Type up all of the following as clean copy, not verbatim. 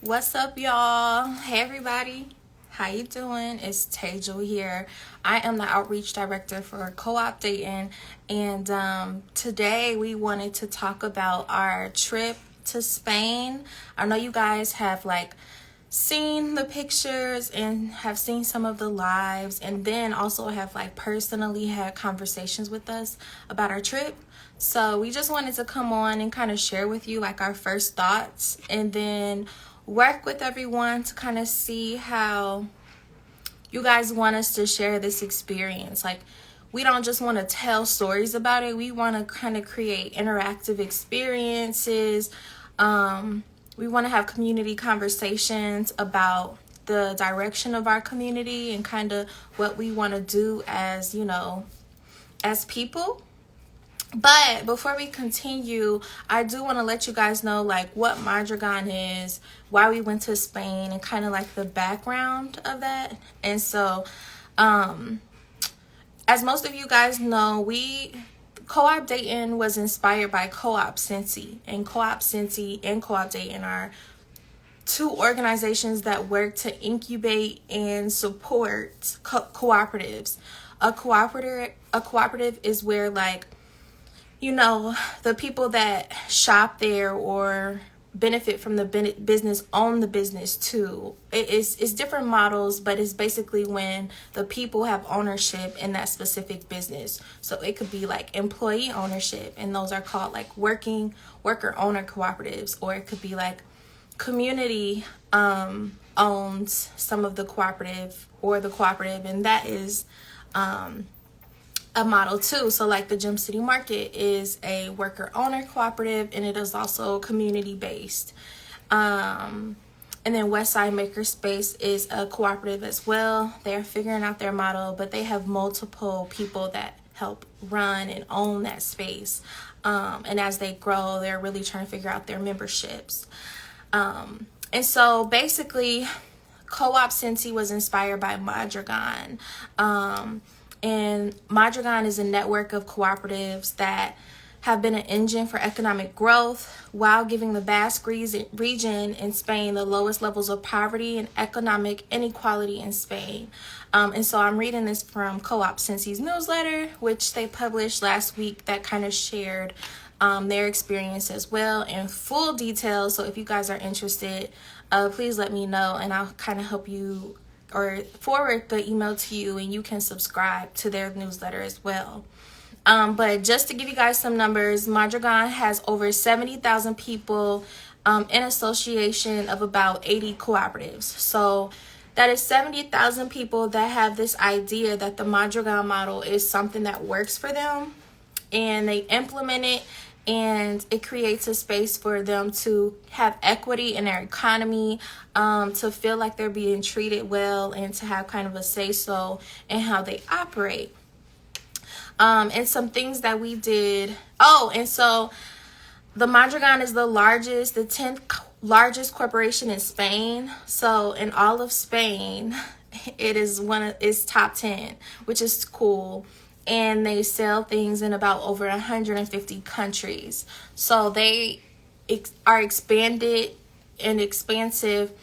What's up, y'all? Hey, everybody. How you doing? It's Tejal here. I am the outreach director for Co-op Dayton, and today we wanted to talk about our trip to Spain. I know you guys have seen the pictures and have seen some of the lives, and then also have personally had conversations with us about our trip. So we just wanted to come on and kind of share with you our first thoughts, and then work with everyone to kind of see how you guys want us to share this experience. We don't just want to tell stories about it. We want to kind of create interactive experiences. We want to have community conversations about the direction of our community and kind of what we want to do as, as people. But before we continue, I do want to let you guys know what Mondragon is, why we went to Spain, and kind of the background of that. And so, as most of you guys know, Co-op Dayton was inspired by Co-op Cincy, and Co-op Cincy and Co-op Dayton are two organizations that work to incubate and support cooperatives. A cooperative is where the people that shop there or benefit from the business own the business too. It's different models, but it's basically when the people have ownership in that specific business. So it could be employee ownership, and those are called worker owner cooperatives, or it could be community owns some of the cooperative or the cooperative, and that is a model too. So the Gem City Market is a worker owner cooperative, and it is also community based. And then Westside Makerspace is a cooperative as well. They're figuring out their model, but they have multiple people that help run and own that space. And as they grow, they're really trying to figure out their memberships. And so basically, Co-op Cincy was inspired by Mondragon. And Mondragon is a network of cooperatives that have been an engine for economic growth while giving the Basque region in Spain the lowest levels of poverty and economic inequality in Spain. And so I'm reading this from Co-op Cincy's newsletter, which they published last week, that kind of shared their experience as well in full detail. So if you guys are interested, please let me know, and I'll kind of help you or forward the email to you, and you can subscribe to their newsletter as well. But just to give you guys some numbers, Mondragon has over 70,000 people in association of about 80 cooperatives. So that is 70,000 people that have this idea that the Mondragon model is something that works for them, and they implement it, and it creates a space for them to have equity in their economy, to feel like they're being treated well, and to have kind of a say-so in how they operate. And some things that we did. Oh, and so the Mondragon is the 10th largest corporation in Spain. So in all of Spain, it is it's top 10, which is cool. And they sell things in about over 150 countries. So they are expanded and expansive.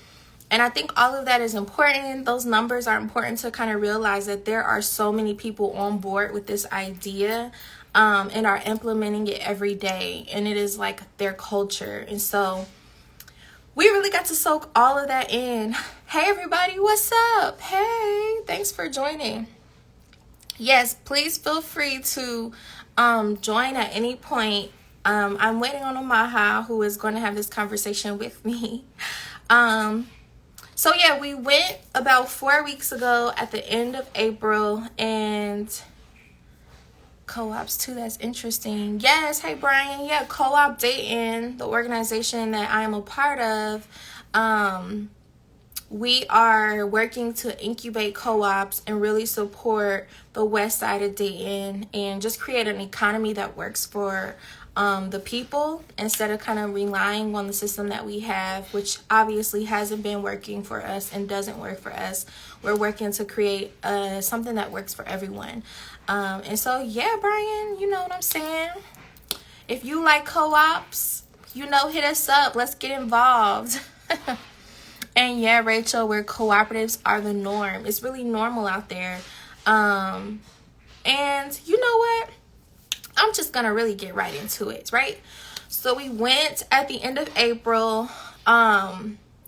And I think all of that is important. Those numbers are important to kind of realize that there are so many people on board with this idea, and are implementing it every day. And it is their culture. And so we really got to soak all of that in. Hey, everybody, what's up? Hey, thanks for joining. Yes, please feel free to join at any point. I'm waiting on Amaha, who is going to have this conversation with me. So yeah, we went about 4 weeks ago at the end of April, and co-ops too, that's interesting. Yes, hey Brian. Yeah, Co-op Dayton, the organization that I am a part of, we are working to incubate co-ops and really support the west side of Dayton and just create an economy that works for the people, instead of kind of relying on the system that we have, which obviously hasn't been working for us and doesn't work for us. We're working to create something that works for everyone. And so, yeah, Brian, you know what I'm saying? If you like co-ops, hit us up. Let's get involved. And yeah, Rachel, where cooperatives are the norm. It's really normal out there. And you know what? I'm just going to really get right into it, right? So we went at the end of April.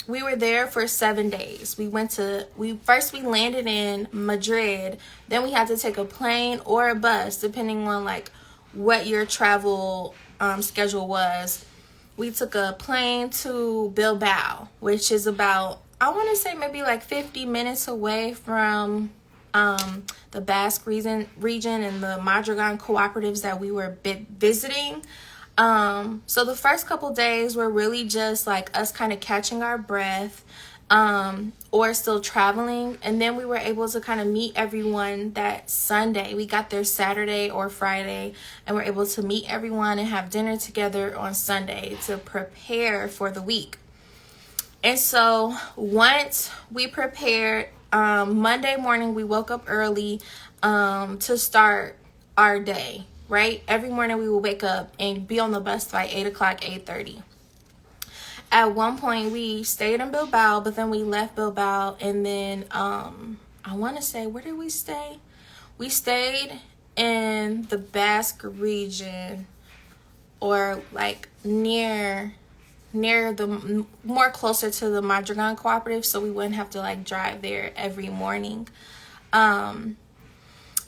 We were there for 7 days. We landed in Madrid. Then we had to take a plane or a bus, depending on like what your travel schedule was. We took a plane to Bilbao, which is about, I want to say maybe like 50 minutes away from the Basque region and the Mondragon cooperatives that we were visiting. So the first couple days were really just like us kind of catching our breath, or still traveling. And then we were able to kind of meet everyone that Sunday. We got there Saturday or Friday, and we're able to meet everyone and have dinner together on Sunday to prepare for the week. And so once we prepared, Monday morning we woke up early to start our day, right? Every morning we would wake up and be on the bus by 8 o'clock, 8:30. At one point we stayed in Bilbao, but then we left Bilbao, and then I want to say, where did we stay? We stayed in the Basque region, or like near the more closer to the Mondragon Cooperative, so we wouldn't have to like drive there every morning.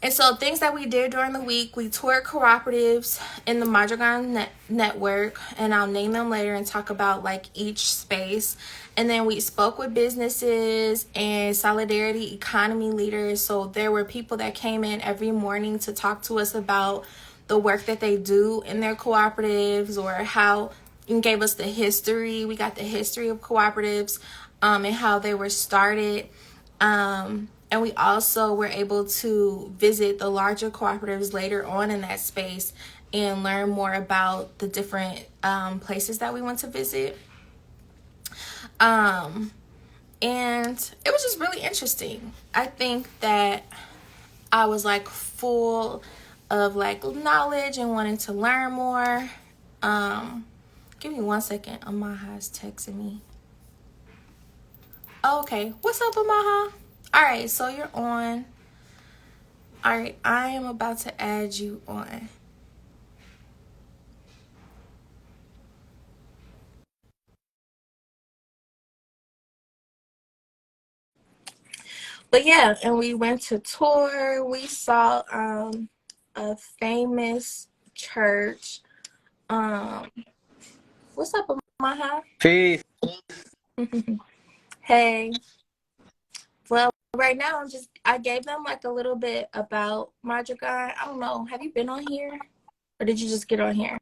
And so things that we did during the week, we toured cooperatives in the Mondragon network, and I'll name them later and talk about like each space. And then we spoke with businesses and solidarity economy leaders. So there were people that came in every morning to talk to us about the work that they do in their cooperatives, or how, and gave us the history. We got the history of cooperatives, and how they were started. And we also were able to visit the larger cooperatives later on in that space and learn more about the different places that we went to visit. And it was just really interesting. I think that I was like full of like knowledge and wanting to learn more. Give me 1 second. Amaha is texting me. Oh, okay. What's up, Amaha? All right, so you're on. All right, I am about to add you on. But yeah, and we went to tour. We saw a famous church. Um, what's up, Amaha? Peace. Hey. Well, right now I gave them like a little bit about Mondragon. I don't know. Have you been on here, or did you just get on here?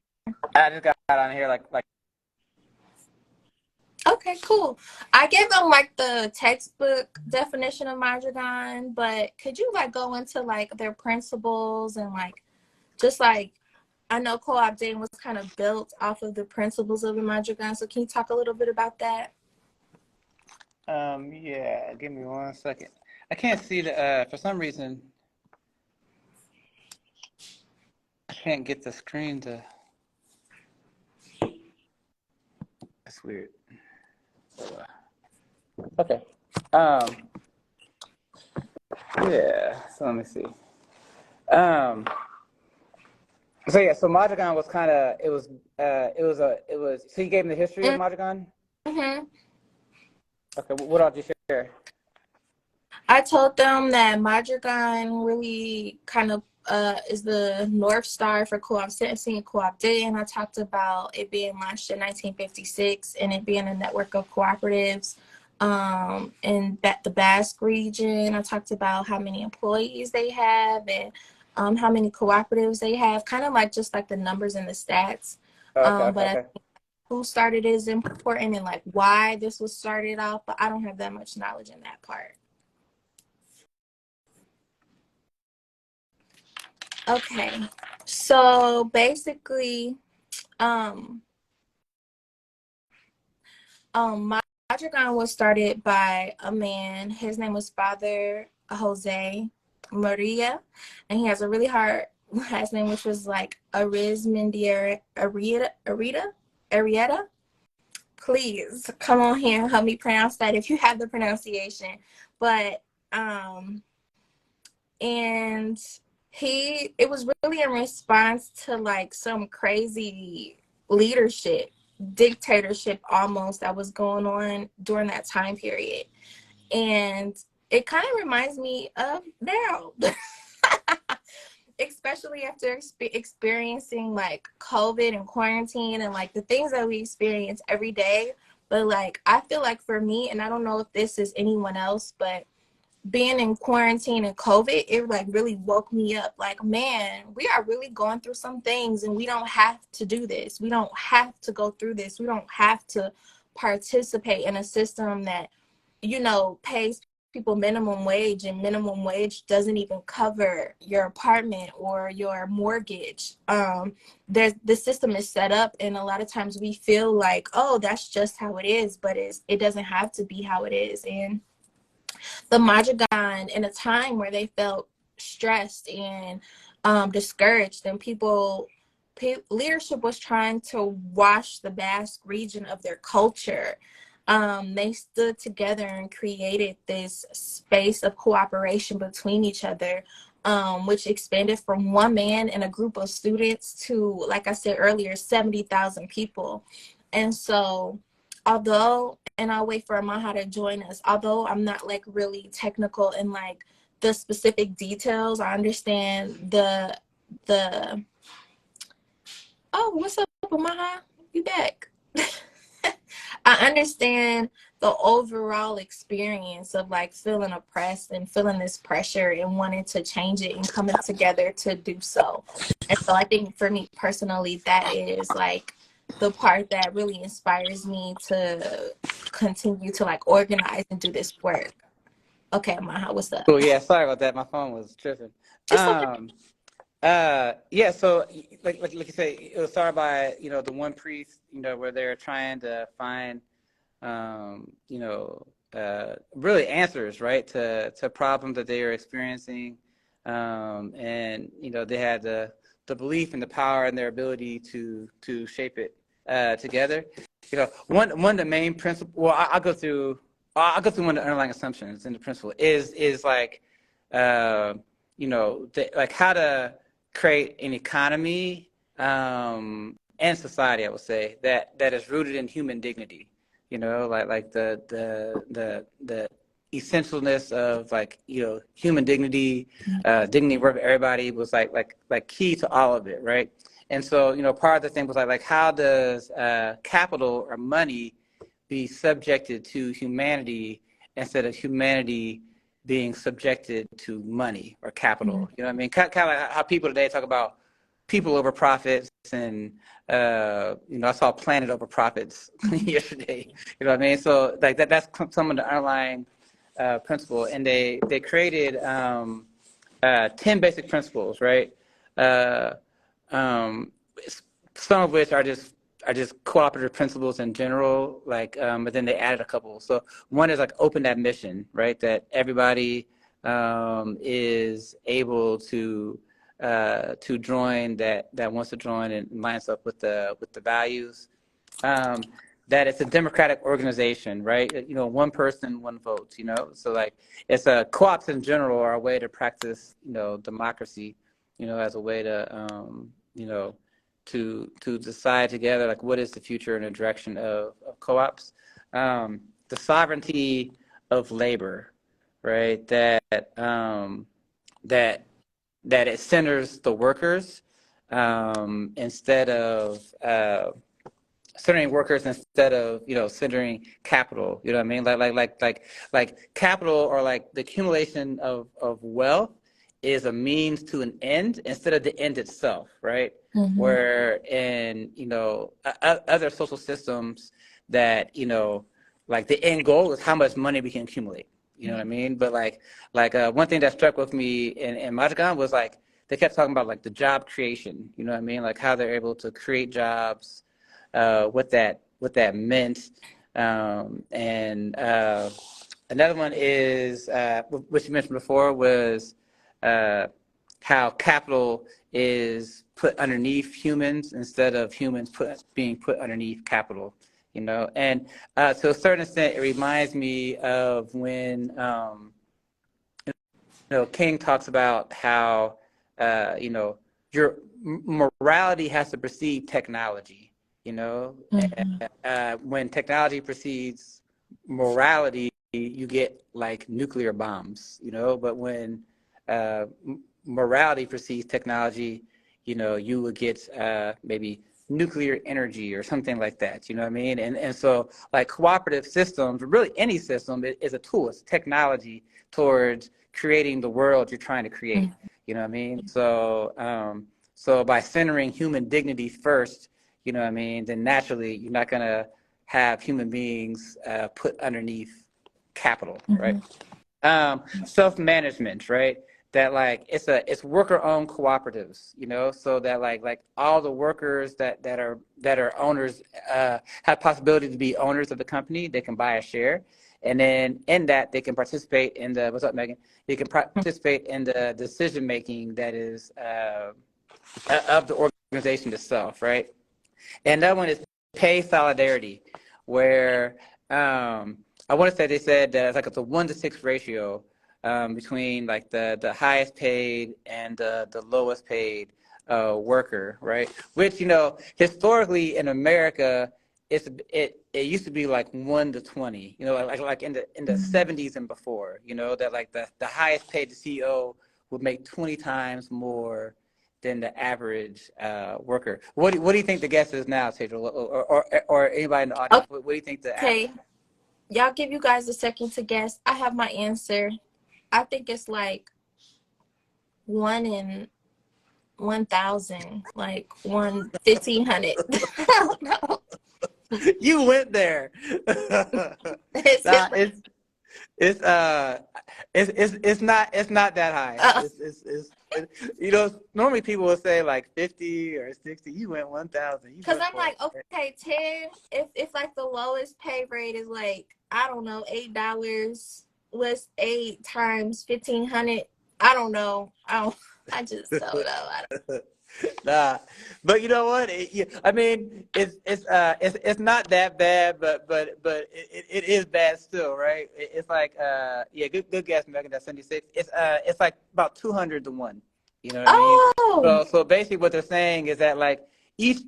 I just got on here like. Okay, cool. I gave them like the textbook definition of Mondragon, but could you like go into like their principles and like just like, I know Co-op Dayton was kind of built off of the principles of the Mondragon, so can you talk a little bit about that? Yeah. Give me 1 second. I can't see the. For some reason, I can't get the screen to. That's weird. Okay. Um. Yeah. So let me see. Um. So yeah. So Mondragon was kind of. It was. It was. So you gave me the history of Mondragon. Mm-hmm. Okay. What else did you share? I told them that Mondragon really kind of is the North Star for Co-op Cincy and Co-op Dayton. I talked about it being launched in 1956 and it being a network of cooperatives in the Basque region. I talked about how many employees they have and how many cooperatives they have, kind of like just like the numbers and the stats. Okay. Okay. But I Okay. think who started it is important, and like why this was started off, but I don't have that much knowledge in that part. Okay, so basically, um, Mondragon was started by a man. His name was Father Jose Maria, and he has a really hard last name, which was like Arizmendier Arieta. please come on here and help me pronounce that if you have the pronunciation. But and it was really in response to like some crazy leadership, dictatorship almost, that was going on during that time period. And it kind of reminds me of now. Especially after experiencing like COVID and quarantine and like the things that we experience every day. But like, I feel like for me, and I don't know if this is anyone else, but being in quarantine and COVID, it like really woke me up. Like, man, we are really going through some things, and we don't have to do this. We don't have to go through this. We don't have to participate in a system that, pays people minimum wage, and minimum wage doesn't even cover your apartment or your mortgage. The system is set up, and a lot of times we feel like, oh, that's just how it is, but it doesn't have to be how it is. And the Mondragon, in a time where they felt stressed and discouraged, and leadership was trying to wash the Basque region of their culture. They stood together and created this space of cooperation between each other, which expanded from one man and a group of students to, like I said earlier, 70,000 people. And so, and I'll wait for Amaha to join us, although I'm not like really technical in like the specific details, I understand the oh, what's up, Amaha? You back? I understand the overall experience of like feeling oppressed and feeling this pressure and wanting to change it and coming together to do so. And so I think for me personally, that is like the part that really inspires me to continue to like organize and do this work. Okay, Maha, what's up? Cool. Yeah. Sorry about that. My phone was tripping. Just okay. Yeah. So, like you say, it was started by the one priest, where they're trying to find, really answers, right, to problems that they are experiencing, and they had the belief and the power and their ability to shape it together. One of the main principles. Well, I'll go through one of the underlying assumptions in the principle is like, like how to create an economy and society, I would say, that is rooted in human dignity. Like the essentialness of like human dignity, dignity for everybody was like key to all of it, right? And so part of the thing was like how does capital or money be subjected to humanity instead of humanity being subjected to money or capital. You know what I mean? Kind of like how people today talk about people over profits, and I saw planet over profits yesterday. You know what I mean? So like that's some of the underlying principle, and they created 10 basic principles, right? Um, some of which are just cooperative principles in general, like, but then they added a couple. So one is like open admission, right? That everybody is able to join, that wants to join and lines up with the values. That it's a democratic organization, right? One person, one vote. So like it's a co-ops in general are a way to practice, democracy, as a way to, to decide together like what is the future and the direction of co-ops. The sovereignty of labor, right? That it centers the workers instead of centering workers instead of centering capital. You know what I mean? Like capital, or like the accumulation of wealth, is a means to an end instead of the end itself, right? Mm-hmm. Where in other social systems that like the end goal is how much money we can accumulate. You know what I mean? But like one thing that struck with me in Mondragon was like they kept talking about like the job creation. You know what I mean? Like how they're able to create jobs, what that meant, and another one is what you mentioned before was how capital is put underneath humans instead of humans being put underneath capital. you know. And to a certain extent, it reminds me of when King talks about how your morality has to precede technology. You know, Mm-hmm. when technology precedes morality, you get like nuclear bombs. You know, but when morality precedes technology, you would get maybe nuclear energy or something like that. You know what I mean? And so like cooperative systems, really any system is a tool. It's technology towards creating the world you're trying to create. You know what I mean? So by centering human dignity first, you know what I mean, then naturally you're not gonna have human beings put underneath capital, right? Mm-hmm. Self-management, right? That like it's worker-owned cooperatives, so that like all the workers that are owners have possibility to be owners of the company. They can buy a share, and then in that they can participate in the what's up, Megan? They can participate in the decision making that is of the organization itself, right? And that one is pay solidarity, where I want to say they said that it's a 1-to-6 ratio between like the highest paid and the lowest paid worker, right? Which historically in America, it used to be like 1 to 20, like in the 70s and before, that like the highest paid CEO would make 20 times more than the average worker. What do you think the guess is now, Tedro, or anybody in the audience? What do you think the average? Okay, y'all give you guys a second to guess. I have my answer. I think it's like 1 in 1,000, like 1,500. I don't know. You went there. Is it Nah, it's it's not that high. like, Normally people will say like 50 or 60. You went 1,000. You because went I'm for like, it. okay, 10, if like the lowest pay rate is like, I don't know, $8, what's 8 times 1,500? I don't know. I just don't know. Nah, but you know what? I mean, it's not that bad, but it is bad still, right? It's like yeah, good guess, Megan. That's 76. It's like about 200 to 1. You know what I mean? Oh, So basically, what they're saying is that like each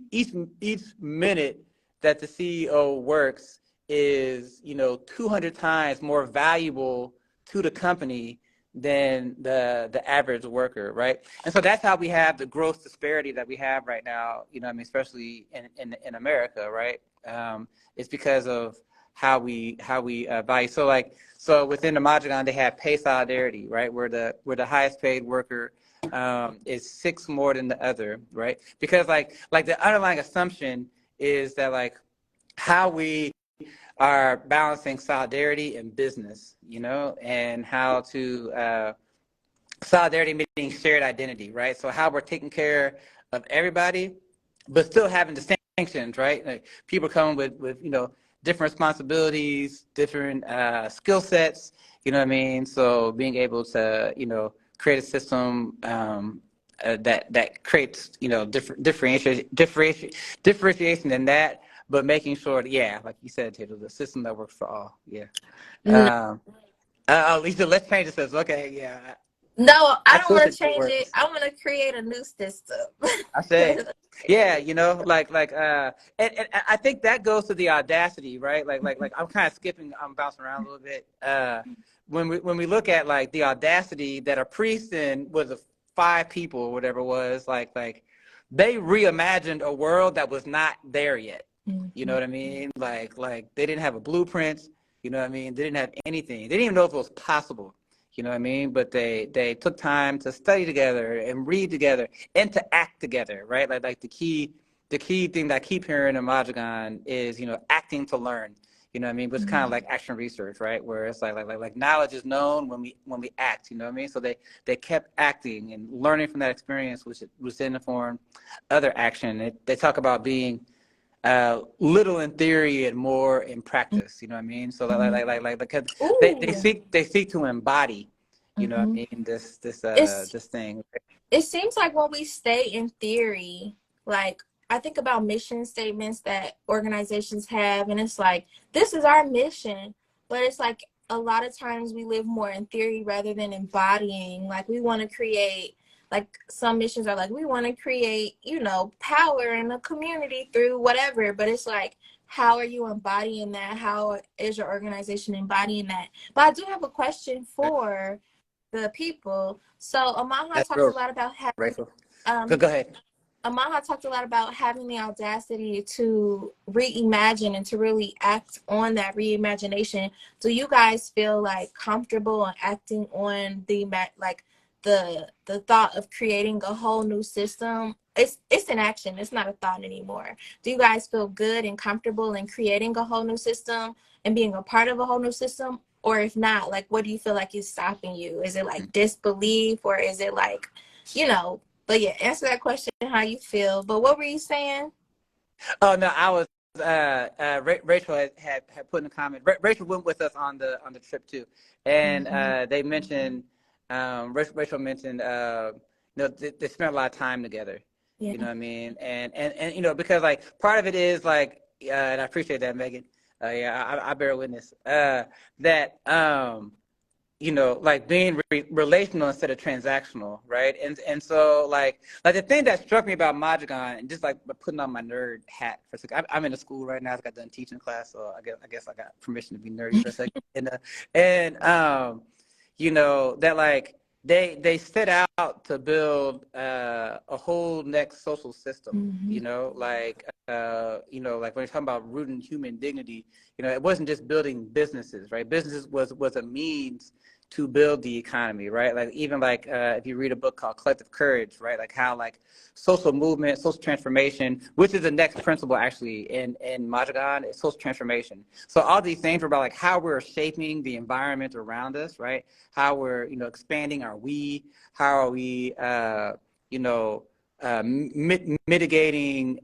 minute that the CEO works is 200 times more valuable to the company than the average worker, right? And so that's how we have the gross disparity that we have right now. I mean, especially in America, right? It's because of how we value. So within the Mondragon, they have pay solidarity, right? Where the highest paid worker is 6 more than the other, right? Because like the underlying assumption is that like how we are balancing solidarity and business, and how to solidarity meaning shared identity, right? So how we're taking care of everybody, but still having distinctions, right? Like people come with different responsibilities, different skill sets. You know what I mean? So being able to create a system that creates differentiation in that, but making sure that, yeah, like you said, Taylor, the system that works for all. Yeah. no. Lisa, let's change this. Okay, yeah. No, I I don't still want think to it change it. works. I want to create a new system. I say, yeah, and I think that goes to the audacity, right? Like I'm kind of skipping, I'm bouncing around a little bit. When we look at like the audacity that a priest and was a 5 people or whatever it was, like they reimagined a world that was not there yet. You know Mhm. what I mean? Like they didn't have a blueprint. You know what I mean? They didn't have anything. They didn't even know if it was possible. You know what I mean? But they took time to study together and read together and to act together, right? Like the key thing that I keep hearing in Mondragon is acting to learn. You know what I mean? But it's kind of like action research, right? Where it's like knowledge is known when we act. You know what I mean? So they kept acting and learning from that experience, which then informed other action. They talk about being little in theory and more in practice. You know what I mean? So because they Ooh. seek to embody, what Hmm. I mean, this It's this thing. it seems like when we stay in theory, like I think about mission statements that organizations have, and it's like, this is our mission. But it's like a lot of times we live more in theory rather than embodying. Like, we want to create, like, some missions are like, we want to create, power in the community through whatever. But it's like, how are you embodying that? How is your organization embodying that? But I do have a question for the people. So Amaha That's talks a real, lot about having Rachel. um Go ahead. Amaha talked a lot about having the audacity to reimagine and to really act on that reimagination. Do you guys feel like comfortable in acting on the thought of creating a whole new system? It's an action. It's not a thought anymore. Do you guys feel good and comfortable in creating a whole new system and being a part of a whole new system? Or if not, like, what do you feel like is stopping you? Is it like disbelief, or is it like, you know, but yeah, answer that question how you feel. But what were you saying? Oh no, I was. Rachel had put in a comment. Rachel went with us on the trip too, and Mm-hmm. they mentioned. Rachel mentioned. They spent a lot of time together. Yeah. You know what I mean, and because like part of it is like, and I appreciate that, Megan. Yeah, I bear witness. That like being relational instead of transactional, right? And so like the thing that struck me about Mondragon, and just like putting on my nerd hat for a second, I'm in a school right now. I got done teaching class, so I guess I got permission to be nerdy for a second. That like they set out to build a whole next social system. Mm-hmm. Like when you're talking about rooting human dignity, it wasn't just building businesses, right? Businesses was a means to build the economy, right? Like even like if you read a book called Collective Courage, right? Like how like social movement, social transformation, which is the next principle actually in Mondragon, is social transformation. So all these things are about like how we're shaping the environment around us, right? How we're expanding our we, how are we mitigating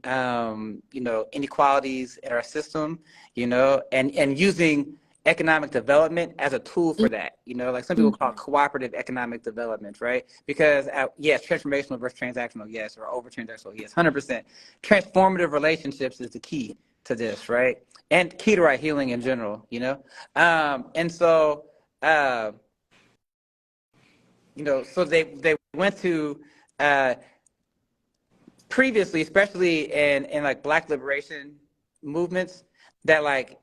inequalities in our system, and using economic development as a tool for that. Like some people call it cooperative economic development, right? Because yes, transformational versus transactional, yes, or over transactional, yes, 100%. Transformative relationships is the key to this, right? And key to our healing in general, and so uh, so they went to previously, especially in like Black liberation movements, that like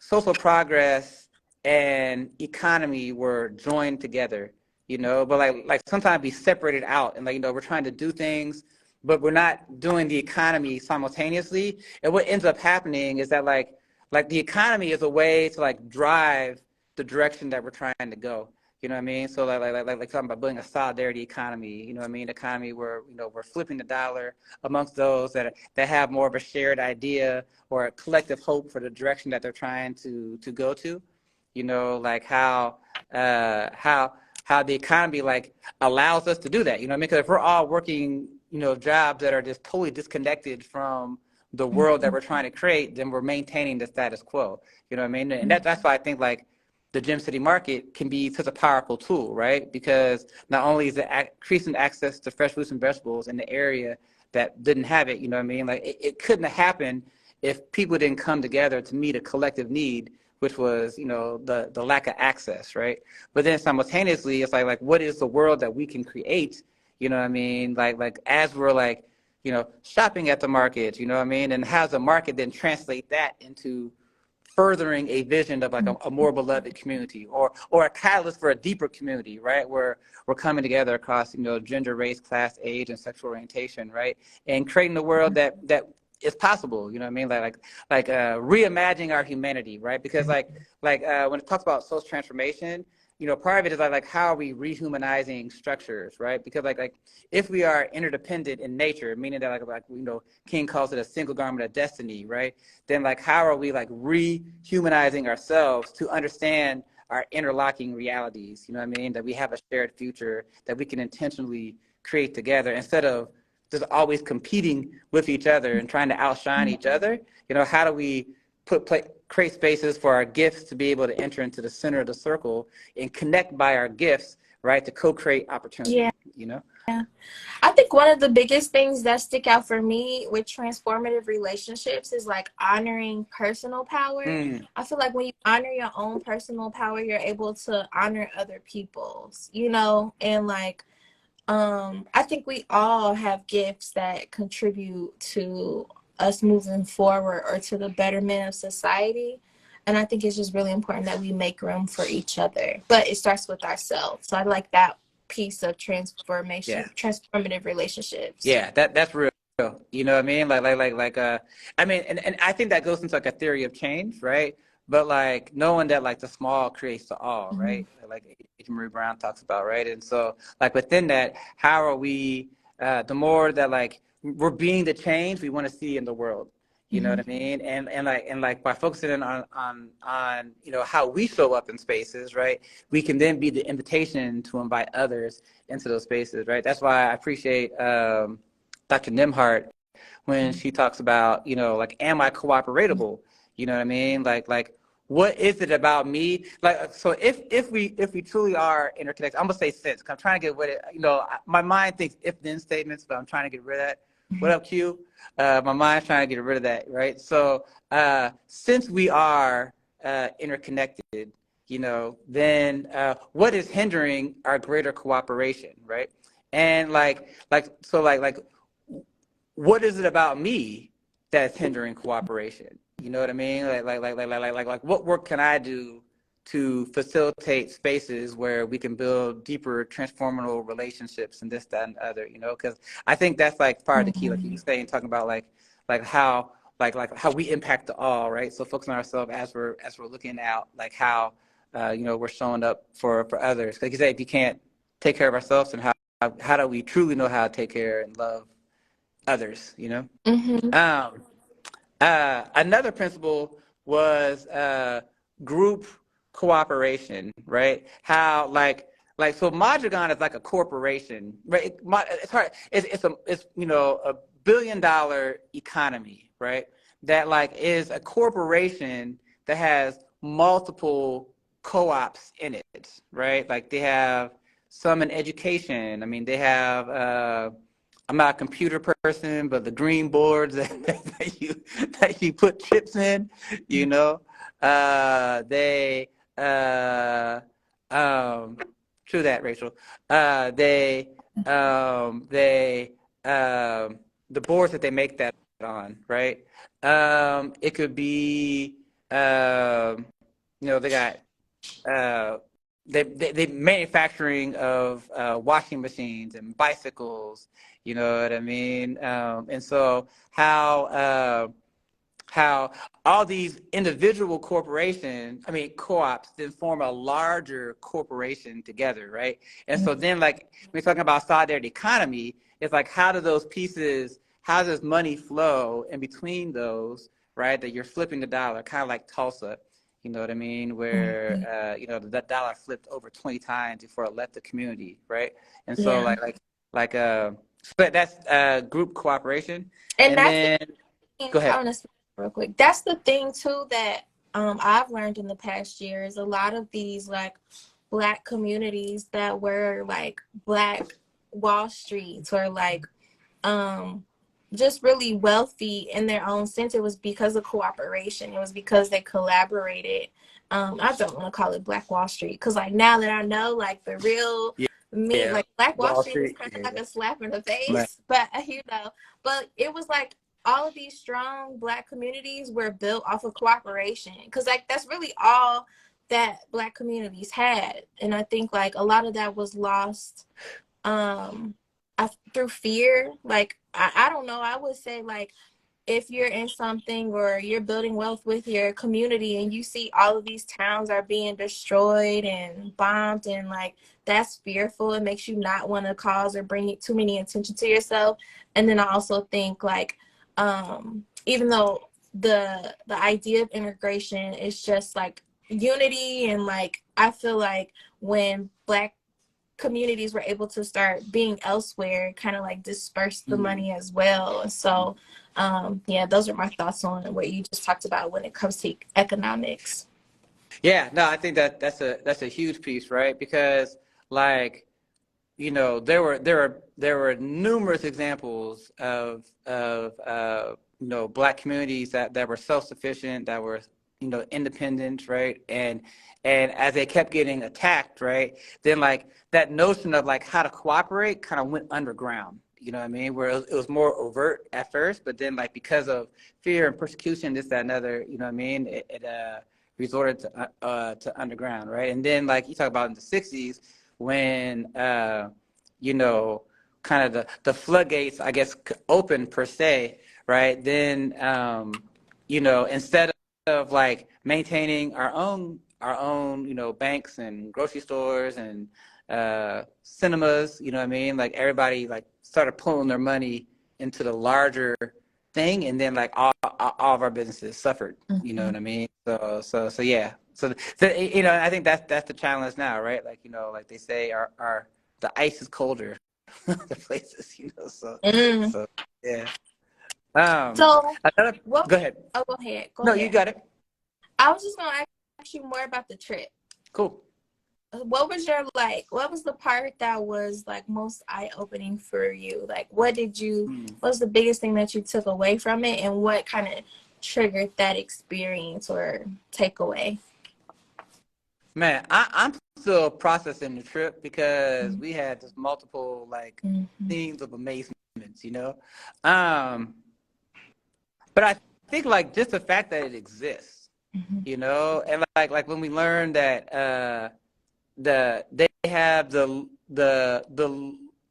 social progress and economy were joined together, but like sometimes we separated out, and like we're trying to do things, but we're not doing the economy simultaneously. And what ends up happening is that like the economy is a way to like drive the direction that we're trying to go. You know what I mean? So like talking about building a solidarity economy. You know what I mean? Economy where we're flipping the dollar amongst those that have more of a shared idea or a collective hope for the direction that they're trying to go to. Like how the economy like allows us to do that. You know what I mean? Because if we're all working jobs that are just totally disconnected from the world that we're trying to create, then we're maintaining the status quo. You know what I mean? And that's why I think like the Gem City Market can be such a powerful tool, right? Because not only is it increasing access to fresh fruits and vegetables in the area that didn't have it, you know what I mean? Like it couldn't have happened if people didn't come together to meet a collective need, which was, the lack of access, right? But then simultaneously, it's like what is the world that we can create? You know what I mean? Like as we're like, shopping at the market, you know what I mean? And how's the market then translate that into furthering a vision of like a more beloved community, or a catalyst for a deeper community, right? Where we're coming together across, gender, race, class, age, and sexual orientation, right? And creating a world that is possible, you know what I mean? Like reimagining our humanity, right? Because when it talks about social transformation, part of it is like how are we rehumanizing structures, right? Because like if we are interdependent in nature, meaning that like King calls it a single garment of destiny, right? Then like how are we like rehumanizing ourselves to understand our interlocking realities? You know what I mean? That we have a shared future that we can intentionally create together instead of just always competing with each other and trying to outshine each other. How do we create spaces for our gifts to be able to enter into the center of the circle and connect by our gifts, right, to co-create opportunity. Yeah. you know? I think one of the biggest things that stick out for me with transformative relationships is like honoring personal power. Mm, I feel like when you honor your own personal power, you're able to honor other people's, you know, and like I think we all have gifts that contribute to us moving forward or to the betterment of society. And I think it's just really important that we make room for each other. But it starts with ourselves. So I like that piece of yeah. transformative relationships. Yeah, that's real. You know what I mean? I mean, and I think that goes into like a theory of change, right? But like knowing that like the small creates the all, Mhm. right? Like Marie Brown talks about, right? And so like within that, how are we the more that like we're being the change we want to see in the world. You know what Mhm. I mean? And by focusing in on you know how we show up in spaces, right? We can then be the invitation to invite others into those spaces, right? That's why I appreciate Dr. Nimhart when she talks about, you know, like, am I cooperatable? You know what I mean? What is it about me? Like, so if we truly are interconnected, I'm gonna say since, 'cause I'm trying to get rid of, you know, my mind thinks if then statements, but I'm trying to get rid of that. What up, Q? My mind's trying to get rid of that, right? So since we are interconnected, you know, then what is hindering our greater cooperation, right? And what is it about me that's hindering cooperation? You know what I mean? What work can I do to facilitate spaces where we can build deeper transformational relationships and this, that, and the other, you know? Because I think that's like part of the key, like you were Mhm. saying, talking about like how how we impact the all, right? So focusing on ourselves as we're looking out, like how you know, we're showing up for others. Like you say, if you can't take care of ourselves, and how do we truly know how to take care and love others, you know? Mhm. Um, Another principle was group cooperation, right? How so Mondragon is like a corporation, right? It's hard. It's you know, a $1 billion economy, right? That like is a corporation that has multiple co-ops in it, right? Like they have some in education. I mean, they have I'm not a computer person, but the green boards that you put chips in, you know, they um, true that, Rachel. They they the boards that they make that on, right? It could be you know, they got uh, they manufacturing of washing machines and bicycles. You know what I mean? And so how all these individual corporations, I mean co-ops, then form a larger corporation together, right? And so then like when we're talking about solidarity economy, it's like how do those pieces, how does money flow in between those, right? That you're flipping the dollar, kind of like Tulsa, you know what I mean? Where Mhm. you know that dollar flipped over 20 times before it left the community, right? And so Yeah. like so that's group cooperation. And And that's the then thing, go I ahead. want to speak real quick. That's the thing too that I've learned in the past year is a lot of these like black communities that were like black Wall Streets or like um just really wealthy in their own sense. It was because of cooperation. It was because they collaborated. I don't want to call it Black Wall Street because like now that I know like the real Yeah, me, yeah. like Black Wall Wall Street is Street. kind of like Yeah. a slap in the Right. face, but you know, but it was like all of these strong black communities were built off of cooperation because like that's really all that black communities had, and I think like a lot of that was lost um through fear. Like I don't know, I would say like if you're in something or you're building wealth with your community and you see all of these towns are being destroyed and bombed and like that's fearful, it makes you not want to cause or bring too many attention to yourself. And then I also think like even though the idea of integration is just like unity, and like I feel like when black communities were able to start being elsewhere, kind of like disperse the Mm. money as well. So, yeah, those are my thoughts on what you just talked about when it comes to economics. Yeah, no, I think that's a huge piece, right? Because like there were numerous examples of Black communities that were self-sufficient, that were independent, right? And as they kept getting attacked, right, then like that notion of like how to cooperate kind of went underground. You know what I mean? Where it was more overt at first, but then like because of fear and persecution, this, that, and other, you know what I mean? It resorted to underground, right? And then like you talk about in the '60s when you know kind of the floodgates, I guess, opened per se, right? Then instead of like maintaining our own banks and grocery stores and cinemas, you know what I mean? Like everybody like started pulling their money into the larger thing, and then like all of our businesses suffered. You know what I mean? So yeah. So I think that's the challenge now, right? Like like they say, our the ice is colder the places, So Mm. so yeah. Um, So another. what? Go ahead. Oh, go ahead. Go No, you ahead. got it. I was just gonna ask you more about the trip. Cool. What was what was the part that was like most eye-opening for you? Like what was the biggest thing that you took away from it, and what kind of triggered that experience or takeaway? Man, I'm still processing the trip because we had just multiple like Mm-hmm. scenes of amazements, Um, but I think like just the fact that it exists, Mm-hmm. and like when we learned that they have the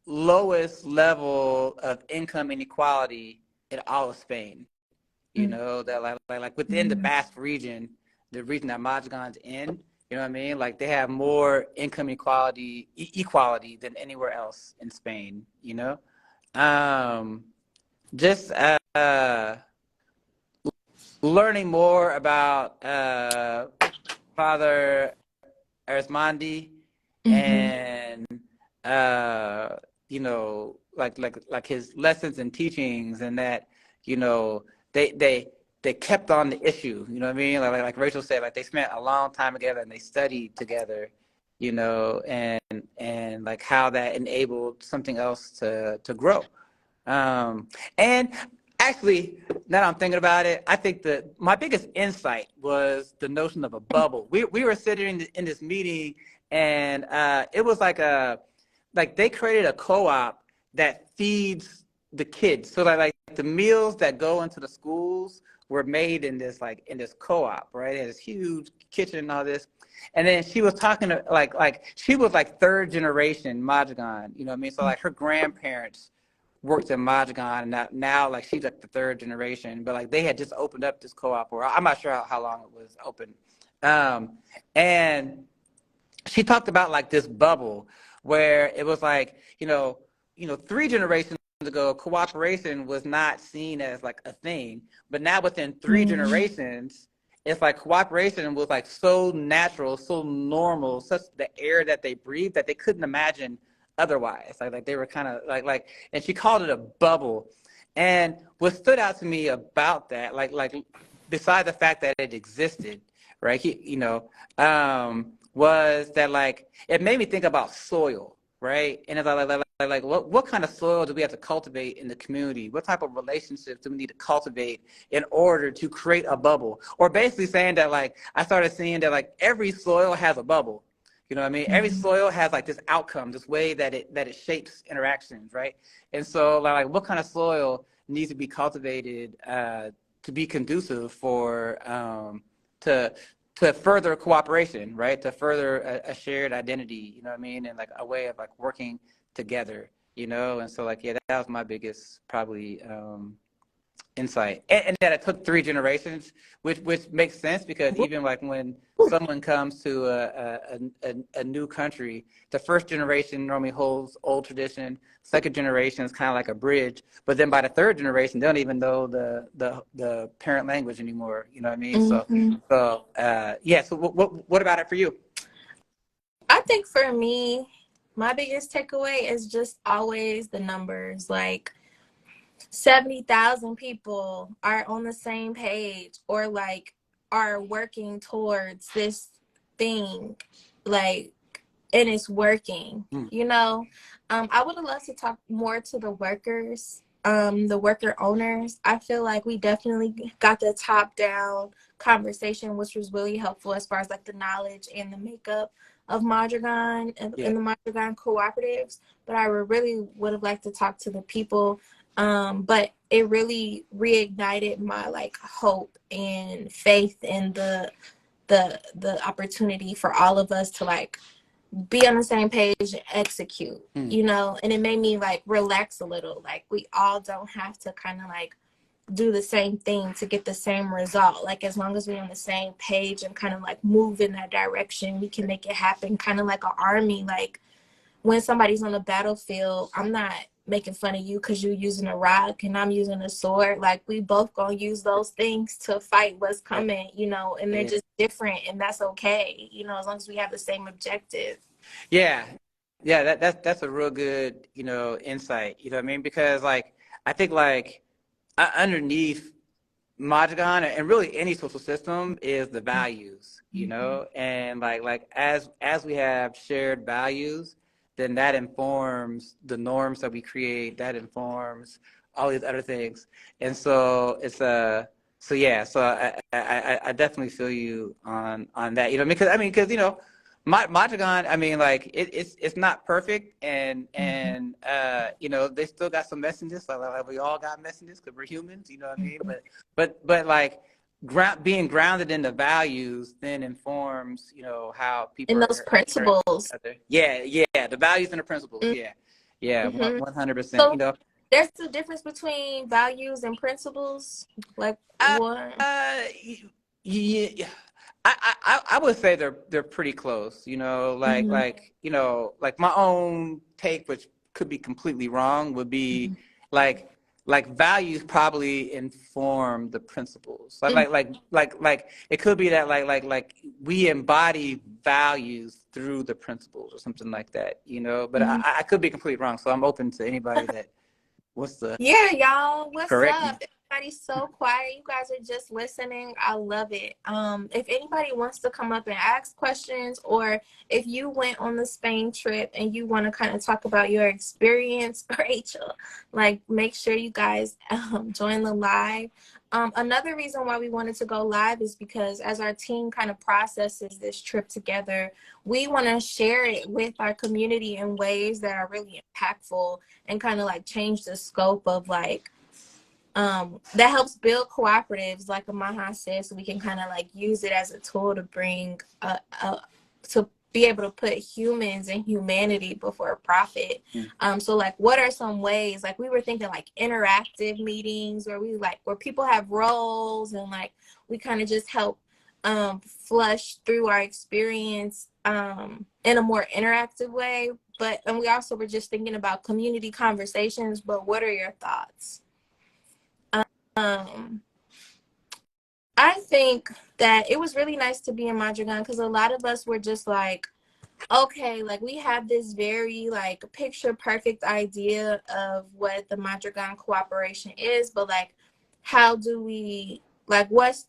lowest level of income inequality in all of Spain. That like within the Mm-hmm. Basque region, the region that Mondragon's in, you know what I mean? Like they have more income equality than anywhere else in Spain. Just learning more about Father Arismandi Mm-hmm. and like his lessons and teachings, and that they they kept on the issue. You know what I mean? Like Rachel said, like they spent a long time together and they studied together. And like how that enabled something else to grow. And actually, now that I'm thinking about it, I think that my biggest insight was the notion of a bubble. We were sitting in this meeting, and it was like they created a co-op that feeds the kids. So like the meals that go into the schools were made in this co-op, right? It has this huge kitchen and all this. And then she was talking to like she was like third generation Mondragon, you know what I mean? So like her grandparents worked in Mondragon, and now like she's like the third generation, but like they had just opened up this co-op, or I'm not sure how long it was open. And she talked about like this bubble where it was like, three generations ago, cooperation was not seen as like a thing, but now within three generations, it's like cooperation was like so natural, so normal, such the air that they breathe that they couldn't imagine otherwise. Like they were kind of like, and she called it a bubble. And what stood out to me about that, like beside the fact that it existed, right? Was that like it made me think about soil, right? And it's like what kind of soil do we have to cultivate in the community? What type of relationships do we need to cultivate in order to create a bubble? Or basically saying that like I started seeing that like every soil has a bubble. You know what I mean? Every soil has like this outcome, this way that it shapes interactions, right? And so like what kind of soil needs to be cultivated to be conducive for to further cooperation, right? To further a shared identity, you know what I mean? And like a way of like working together, And so like, yeah, that was my biggest probably insight. And that it took three generations, which makes sense because even like when someone comes to a new country, the first generation normally holds old tradition. Second generation is kind of like a bridge, but then by the third generation, they don't even know the parent language anymore. You know what I mean? Mm-hmm. So yeah. So what about it for you? I think for me, my biggest takeaway is just always the numbers. Like 70,000 people are on the same page or like are working towards this thing. Like and it's working, Mm. you know. I would have loved to talk more to the workers, the worker owners. I feel like we definitely got the top down conversation, which was really helpful as far as like the knowledge and the makeup of Mondragon Yeah. and the Mondragon cooperatives. But I really would have liked to talk to the people. But it really reignited my like hope and faith in the opportunity for all of us to like be on the same page and execute, Mm. you know. And it made me like relax a little, like we all don't have to kind of like do the same thing to get the same result. Like as long as we're on the same page and kind of like move in that direction, we can make it happen. Kind of like an army. Like when somebody's on the battlefield, I'm not making fun of you because you're using a rock and I'm using a sword. Like we both gonna use those things to fight what's Yeah. coming, you know. And they're Yeah. just different, and that's okay, you know, as long as we have the same objective. Yeah. Yeah, that's a real good, insight. You know what I mean? Because like I think like underneath Mondragon and really any social system is the values, Mhm. and like as we have shared values, then that informs the norms that we create, that informs all these other things. And so it's so yeah, so I definitely feel you on that, because Mondragon, I mean, like it's not perfect, and they still got some messiness, like we all got messiness because we're humans, you know what I mean? But like being grounded in the values then informs, how people And those are interacting with principles. each other. Yeah, yeah, the values and the principles. Yeah, yeah, Mm-hmm. 100%. So there's a difference between values and principles. Like Uh, what? yeah, I would say they're pretty close. Mm-hmm. Like my own take, which could be completely wrong, would be like values probably inform the principles. Like it could be that like we embody values through the principles or something like that. But Mm-hmm. I could be completely wrong, so I'm open to anybody that wants to Yeah, y'all. What's correct up? me. Everybody's so quiet. You guys are just listening. I love it. If anybody wants to come up and ask questions, or if you went on the Spain trip and you want to kind of talk about your experience, Rachel, like make sure you guys join the live. Another reason why we wanted to go live is because as our team kind of processes this trip together, we want to share it with our community in ways that are really impactful and kind of like change the scope of like that helps build cooperatives like Amaha said, so we can kind of like use it as a tool to bring to be able to put humans and humanity before profit. So like what are some ways, like we were thinking like interactive meetings where people have roles and like we kind of just help flush through our experience in a more interactive way. And we also were just thinking about community conversations, but what are your thoughts? Um, I think that it was really nice to be in Mondragon because a lot of us were just like, okay, like we have this very like picture perfect idea of what the Mondragon Corporation is, but like, how do we like what's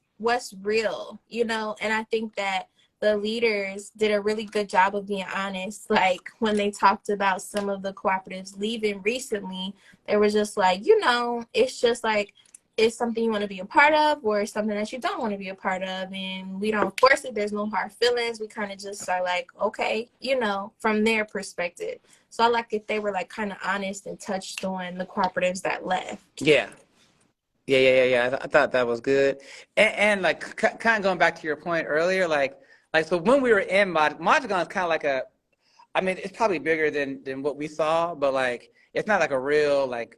real, you know? And I think that the leaders did a really good job of being honest. Like when they talked about some of the cooperatives leaving recently, they were just like, it's just like it's something you want to be a part of or something that you don't want to be a part of, and we don't force it. There's no hard feelings. We kind of just are like, okay, from their perspective. So I like if they were like kind of honest and touched on the cooperatives that left. Yeah. Yeah. I thought that was good, and like kind of going back to your point earlier, like so when we were in Mondragon is kind of like I mean, it's probably bigger than what we saw, but like it's not like a real like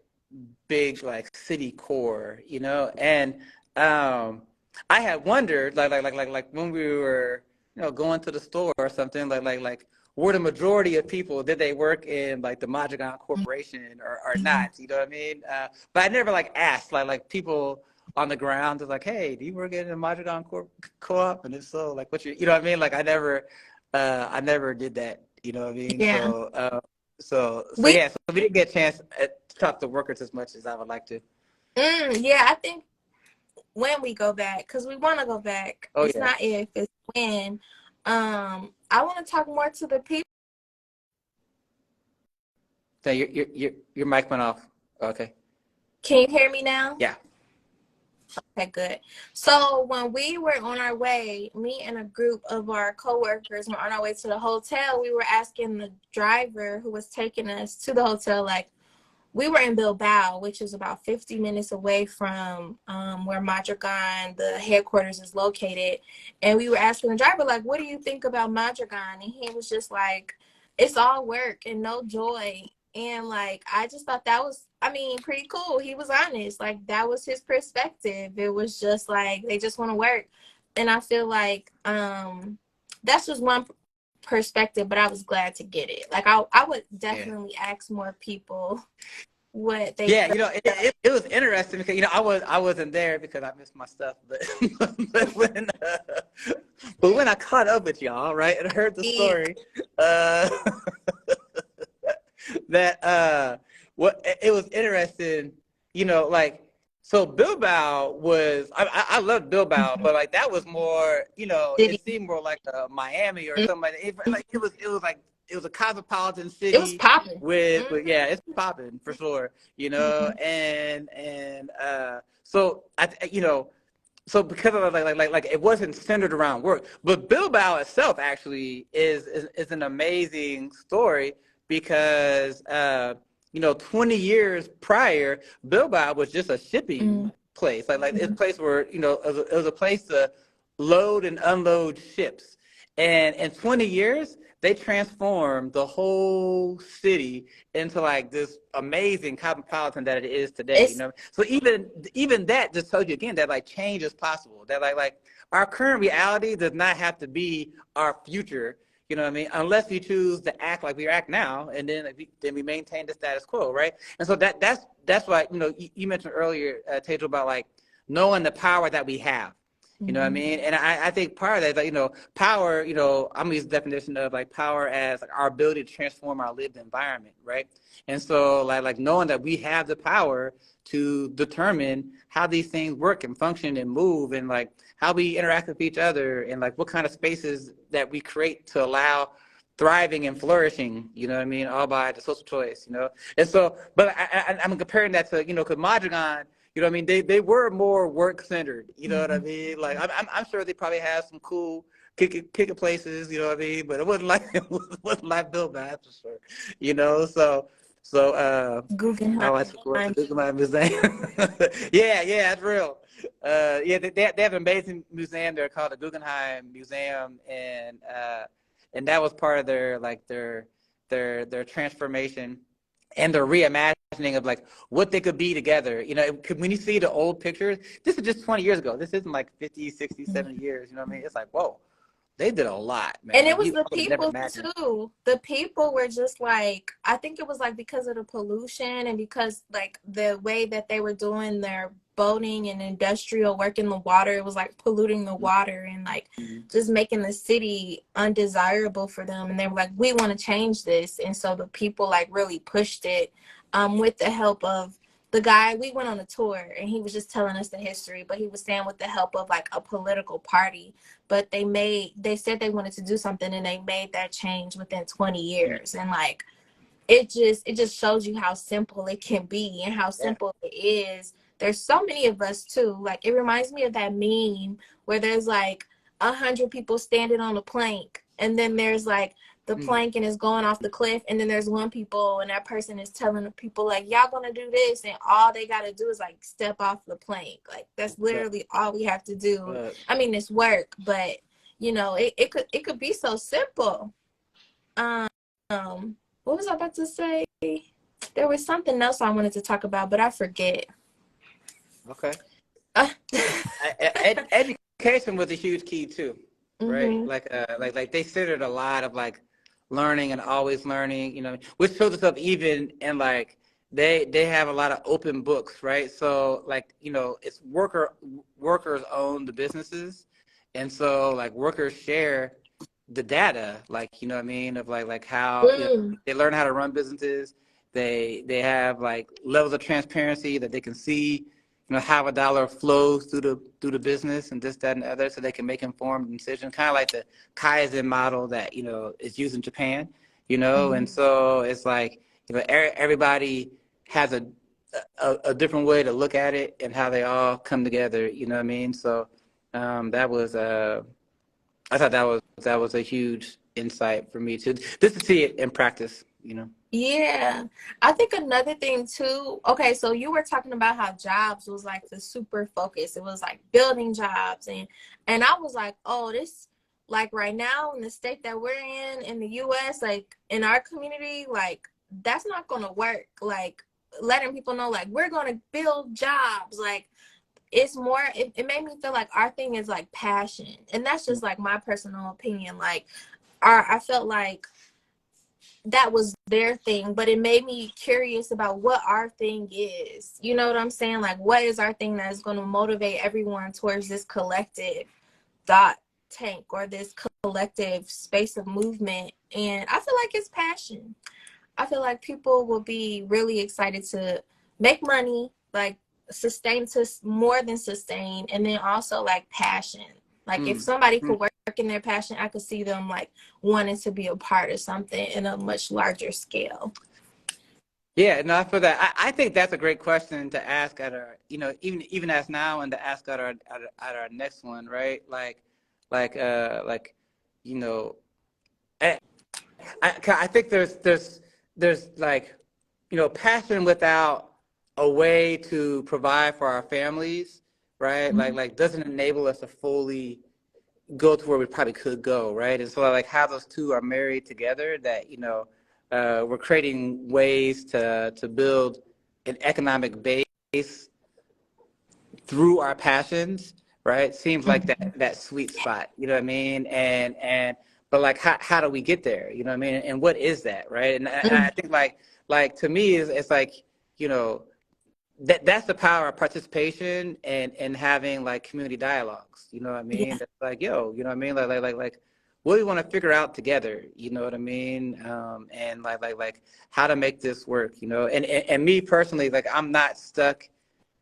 big like city core, And I had wondered like when we were going to the store or something like were the majority of people, did they work in like the Mondragon Corporation or Mhm. not? You know what I mean? But I never like asked like people on the ground was like, hey, do you work in the Mondragon Co-op? And if so, like what you know what I mean? Like I never did that. You know what I mean? Yeah. So We yeah, so we didn't get a chance to talk to workers as much as I would like to. yeah, I think when we go back, because we want to go back. Oh It's yeah. not if, it's when. I want to talk more to the people So your mic went off. Okay. Can you hear me now? Yeah. Okay, good. So when we were on our way, me and a group of our coworkers were on our way to the hotel, we were asking the driver who was taking us to the hotel, like, we were in Bilbao, which is about 50 minutes away from where Mondragon, the headquarters, is located. And we were asking the driver, like, what do you think about Mondragon? And he was just like, it's all work and no joy. And like, I just thought that was, I mean, pretty cool. He was honest. Like, that was his perspective. It was just like, they just want to work. And I feel like that's just one perspective, but I was glad to get it. Like, I would Yeah. definitely ask more people what they Yeah, felt. it was interesting because I wasn't there because I missed my stuff, but but when uh, but when I caught up with y'all, right, and heard the story, uh, that what it was interesting, like so Bilbao was I loved Bilbao, Mhm. but like that was more, Did it seemed more like a Miami or he? something like that. It was like it was a cosmopolitan It was city popping. with yeah, it's popping for sure, Mm-hmm. and so so because of like it wasn't centered around work, but Bilbao itself actually is an amazing story because 20 years prior, Bilbao was just a shipping place, like it's a place where it was a place to load and unload ships, and in 20 years they transformed the whole city into like this amazing cosmopolitan that it is today. It's So even that just tells you again that like change is possible. That like our current reality does not have to be our future. You know what I mean? Unless we choose to act like we act now, and then we maintain the status quo, right? And so that's why you mentioned earlier, Tejo, about like knowing the power that we have. You know what I mm-hmm. mean? And I think part of that is like, power, I'm gonna use the definition of like power as like our ability to transform our lived environment, right? And so like knowing that we have the power to determine how these things work and function and move and like how we interact with each other and like what kind of spaces that we create to allow thriving and flourishing, you know what I mean? All by the social choice. And so, but I'm comparing that to, because Mondragon, you know what I mean? They were more work centered. You know what I Mm-hmm. mean? Like I'm sure they probably have some cool kick places. You know what I mean? But it wasn't like it wasn't like Bill, that's for sure. So Guggenheim. oh, that's what's the Guggenheim Museum. Yeah, it's real. Yeah, they have an amazing museum there called the Guggenheim Museum, and that was part of their transformation and the reimagining of like what they could be together. When you see the old pictures, this is just 20 years ago. This isn't like 50, 60, 70 years. You know what I mean? It's like, whoa, they did a lot, And man. it Like was I the would have never people imagined. too. The people were just like, I think it was like because of the pollution and because like the way that they were doing their boating and industrial work in the water, it was like polluting the water and like Mhm. just making the city undesirable for them. And they were like, we want to change this. And so the people like really pushed it with the help of the guy. We went on a tour and he was just telling us the history, but he was saying with the help of like a political party, but they said they wanted to do something and they made that change within 20 years. And like it just shows you how simple it can be and how Yeah. simple it is. There's so many of us too. Like it reminds me of that meme where there's like 100 people standing on a plank and then there's like the Mhm. plank and it's going off the cliff and then there's one people and that person is telling the people like y'all gonna do this and all they gotta do is like step off the plank. Like that's But, literally all we have to do. but I mean it's work, but it could be so simple. um what was I about to say? There was something else I wanted to talk about, but I forget. okay. Uh, Education was a huge key too, right? hmm Like they centered a lot of like learning and always learning, which shows us up even in like they have a lot of open books, right? So like, it's workers own the businesses, and so like workers share the data, like what I mean, of like how mm, they learn how to run businesses. They have like levels of transparency that they can see, how a dollar flows through the business and this, that, and the other, so they can make informed decisions. Kind of like the Kaizen model that is used in Japan. And mm, so it's like everybody has a different way to look at it and how they all come together. You know what I mean? So that was I thought that was a huge insight for me to just to see it in practice. Yeah. I think another thing too, okay, so you were talking about how jobs was like the super focus. It was like building jobs and I was like, oh, this like right now in the state that we're in the US, like in our community, like that's not gonna work. Like letting people know like we're gonna build jobs. Like it's more it made me feel like our thing is like passion. And that's just like my personal opinion. Like I felt like that was their thing, but it made me curious about what our thing is. You know what I'm saying? Like, what is our thing that is going to motivate everyone towards this collective thought tank or this collective space of movement? And I feel like it's passion. I feel like people will be really excited to make money, like sustain to more than sustain, and then also like passion. Like if somebody could work in their passion, I could see them like wanting to be a part of something in a much larger scale. Yeah, no, for that, I think that's a great question to ask at our, even as now and to ask at our next one, right? Like, you know, I, I think there's like, passion without a way to provide for our families, right? Like doesn't enable us to fully go to where we probably could go, right? And so like how those two are married together, that we're creating ways to build an economic base through our passions, right? Seems like that sweet spot, you know what I mean? And but like how do we get there? You know what I mean? And what is that, right? And I think like to me it's like, you know, that's the power of participation and having like community dialogues. You know what I mean? Yeah. That's like, yo, you know what I mean? Like what do we want to figure out together? You know what I mean? And like how to make this work, and me personally, like I'm not stuck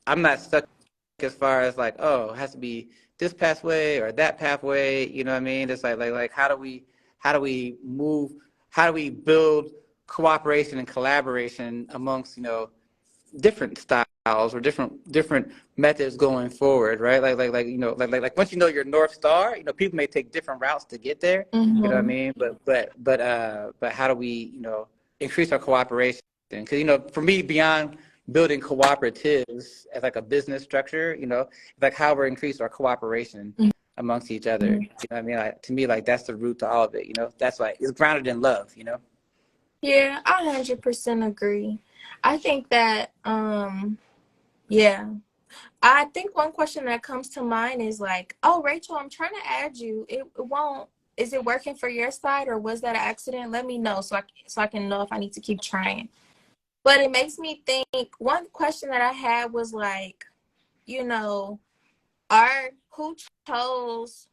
as far as like, oh, it has to be this pathway or that pathway, you know what I mean? It's like how do we move, how do we build cooperation and collaboration amongst, different styles or different methods going forward, right? Like once you know your North Star, people may take different routes to get there. You know what I mean? But how do we, increase our cooperation? Because for me, beyond building cooperatives as like a business structure, like how we increase our cooperation amongst each other. You know what I mean? Like, to me, like that's the root to all of it. That's why it's grounded in love. Yeah, I 100% agree. I think that yeah. I think one question that comes to mind is like, oh, Rachel, I'm trying to add you. It won't. Is it working for your side or was that an accident? Let me know so I can know if I need to keep trying. But it makes me think. One question that I had was like, you know, our who chose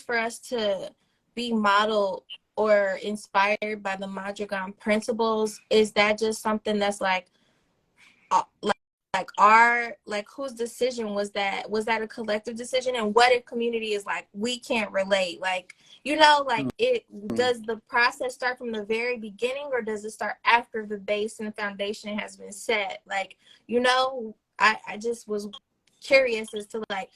for us to be modeled or inspired by the Mondragon principles? Is that just something that's like like our like whose decision was that? Was that a collective decision? And what if community is like we can't relate? Like like it does the process start from the very beginning or does it start after the base and foundation has been set? Like I just was curious as to like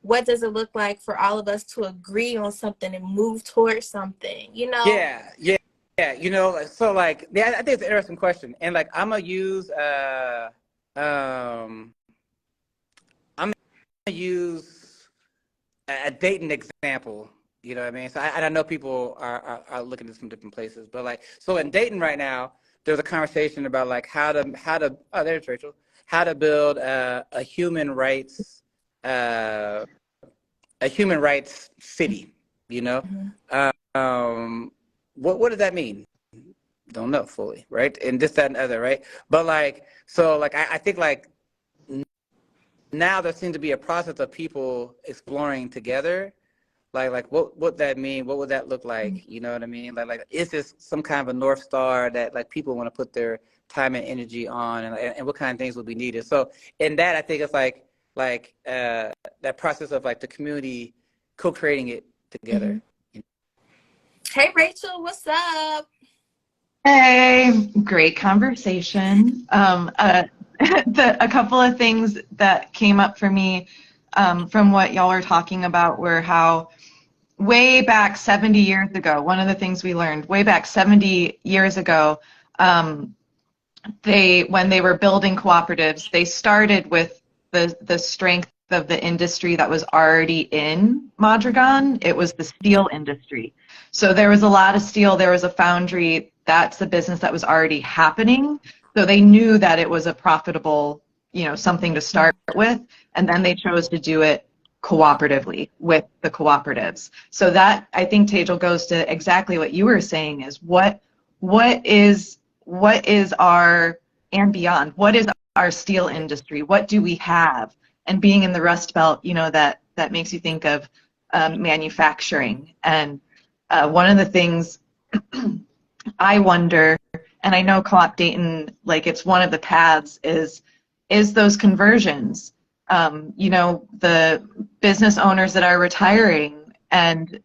what does it look like for all of us to agree on something and move towards something? Yeah. So like, yeah, I think it's an interesting question. And like, um, I'm gonna use a Dayton example. You know what I mean? So I know people are looking at some different places, but like, so in Dayton right now, there's a conversation about like oh, there's Rachel, how to build uh, a human rights city. You know, um, what does that mean? Don't know fully, right? And this, that, and other, right? But like, so like, I think like now there seems to be a process of people exploring together, like what that mean? What would that look like? You know what I mean? Like is this some kind of a North Star that like people want to put their time and energy on, and what kind of things would be needed? So in that, I think it's that process of like the community co-creating it together. Hey Rachel, what's up? Hey, great conversation. A couple of things that came up for me from what y'all were talking about were how way back 70 years ago, one of the things we learned way back 70 years ago, um, when they were building cooperatives, they started with the strength of the industry that was already in Mondragon. It was the steel industry. So there was a lot of steel. There was a foundry. That's the business that was already happening. So they knew that it was a profitable, something to start with. And then they chose to do it cooperatively with the cooperatives. So that, I think, Tejal, goes to exactly what you were saying, is what is our, and beyond, what is our steel industry? What do we have? And being in the Rust Belt, that makes you think of manufacturing. And one of the things I wonder, and I know Co-op Dayton, like, it's one of the paths, is those conversions. The business owners that are retiring, and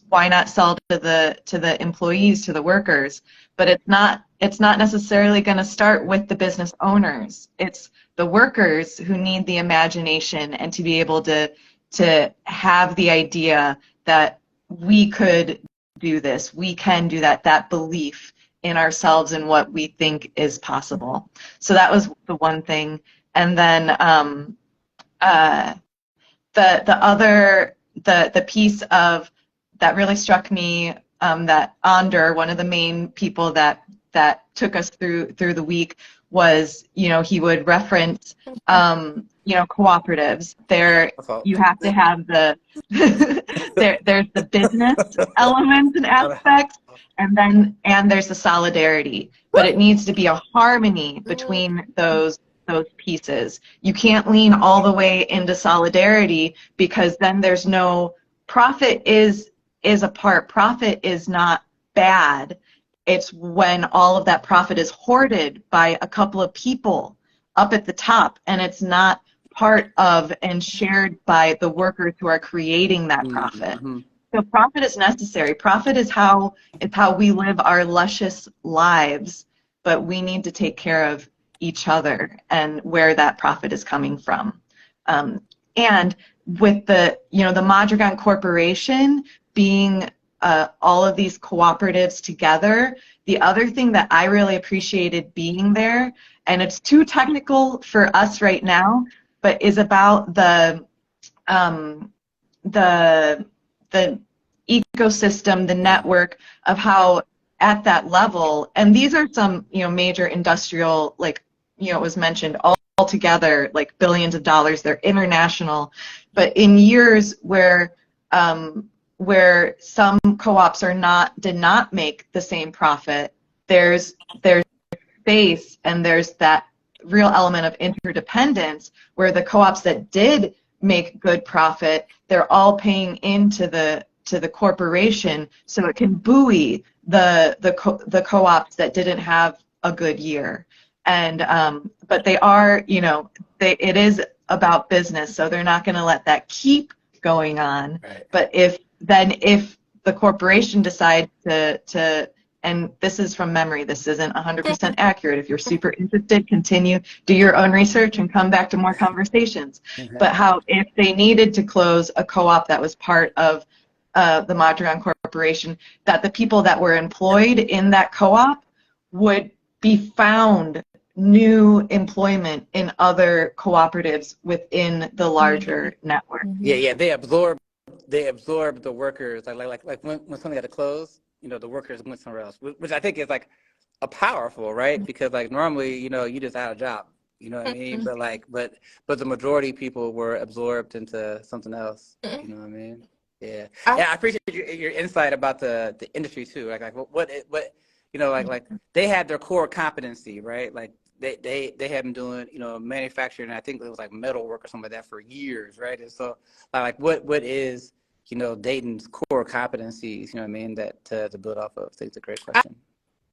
why not sell to the employees, to the workers? But it's not necessarily going to start with the business owners. It's the workers who need the imagination and to be able to have the idea that we could do this, we can do that, that belief in ourselves and what we think is possible. So that was the one thing. And then the piece of that really struck me, that Ander, one of the main people that took us through the week, was, he would reference, cooperatives. There, you have to have there's the business elements and aspects, and there's the solidarity. But it needs to be a harmony between those pieces. You can't lean all the way into solidarity, because then there's no profit. Is a part. Profit is not bad. It's when all of that profit is hoarded by a couple of people up at the top, and it's not part of and shared by the workers who are creating that profit. Mm-hmm. So profit is necessary. Profit is how we live our luscious lives, but we need to take care of each other and where that profit is coming from. And with the Mondragon Corporation being all of these cooperatives together, the other thing that I really appreciated being there, and it's too technical for us right now, but is about the ecosystem, the network of how at that level, and these are some major industrial, like it was mentioned, all together, like billions of dollars. They're international, but in years where some co-ops did not make the same profit, there's space, and there's that real element of interdependence where the co-ops that did make good profit, they're all paying into the corporation, so it can buoy the co-ops that didn't have a good year. And but they are, it is about business, so they're not going to let that keep going on. Right. But if the corporation decides to, and this is from memory, this isn't 100% accurate. If you're super interested, continue, do your own research and come back to more conversations. Mm-hmm. But how if they needed to close a co-op that was part of the Mondragon Corporation, that the people that were employed in that co-op would be found new employment in other cooperatives within the larger network. Yeah, they absorb the workers, like when something had to close, the workers went somewhere else, which I think is like a powerful, right? Because like normally, you just had a job, you know what I mean? But the majority of people were absorbed into something else, you know what I mean? Yeah. I appreciate your insight about the industry too. Like what like they had their core competency, right? Like they had been doing, manufacturing, and I think it was like metal work or something like that for years, right? And so like what is, Dayton's core competencies, that to build off of? I think it's a great question.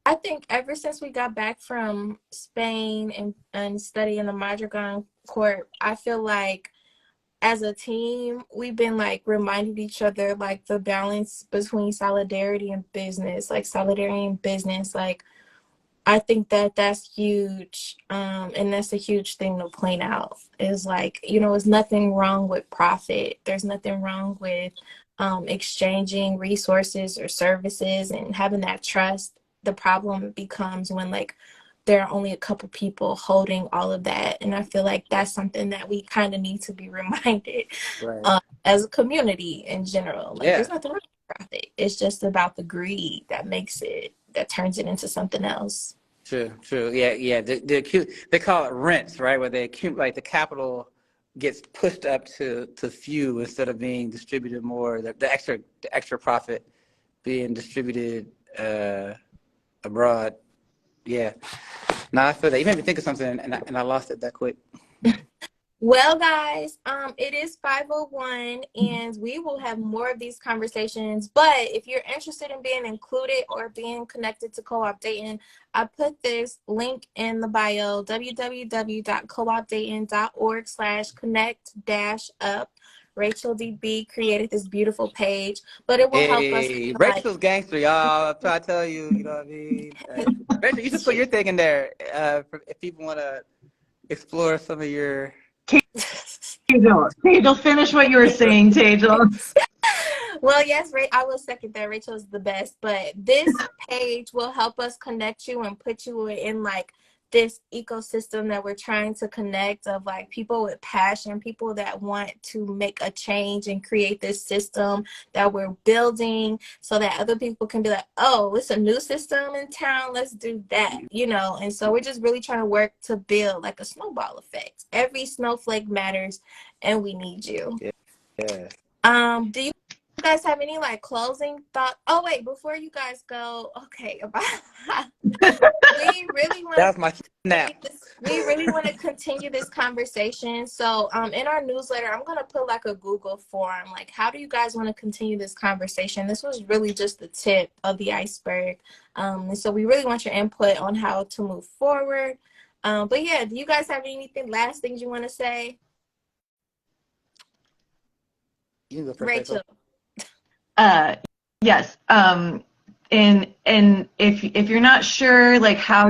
I think ever since we got back from Spain and studying the Mondragon Corp, I feel like as a team, we've been like reminding each other like the balance between solidarity and business, like I think that that's huge. And that's a huge thing to point out is like, there's nothing wrong with profit. There's nothing wrong with exchanging resources or services and having that trust. The problem becomes when like there are only a couple people holding all of that. And I feel like that's something that we kind of need to be reminded Right. as a community in general. Like Yeah. there's nothing wrong with profit. It's just about the greed that turns it into something else. True, true. Yeah, yeah. They call it rents, right? Where they accumulate, like the capital gets pushed up to few instead of being distributed more. The extra profit being distributed abroad. Yeah. No, I feel that. You made me think of something, and I lost it that quick. Well, guys, it is 5:01, and we will have more of these conversations. But if you're interested in being included or being connected to Co-op Dayton, I put this link in the bio, www.coopdayton.org/connect-up. Rachel DB created this beautiful page, but it will help us Hey, like Rachel's gangster, y'all. I'm trying to tell you, you know what I mean? Rachel, you should put your thing in there if people want to explore some of your. Tejal, finish what you were saying, Tejal. Well, yes, I will second that. Rachel is the best, but this page will help us connect you and put you in like this ecosystem that we're trying to connect of like people with passion, people that want to make a change and create this system that we're building so that other people can be like, oh, it's a new system in town. Let's do that, And so we're just really trying to work to build like a snowball effect. Every snowflake matters and we need you. Yeah. Do you guys have any like closing thoughts? Oh wait, before you guys go, okay, we really want That to was my snap. we really want to continue this conversation. So in our newsletter, I'm gonna put like a Google form. Like, how do you guys want to continue this conversation? This was really just the tip of the iceberg. And so we really want your input on how to move forward. But yeah, do you guys have anything last things you want to say? You can go first, Rachel. Yes. And if you're not sure, like how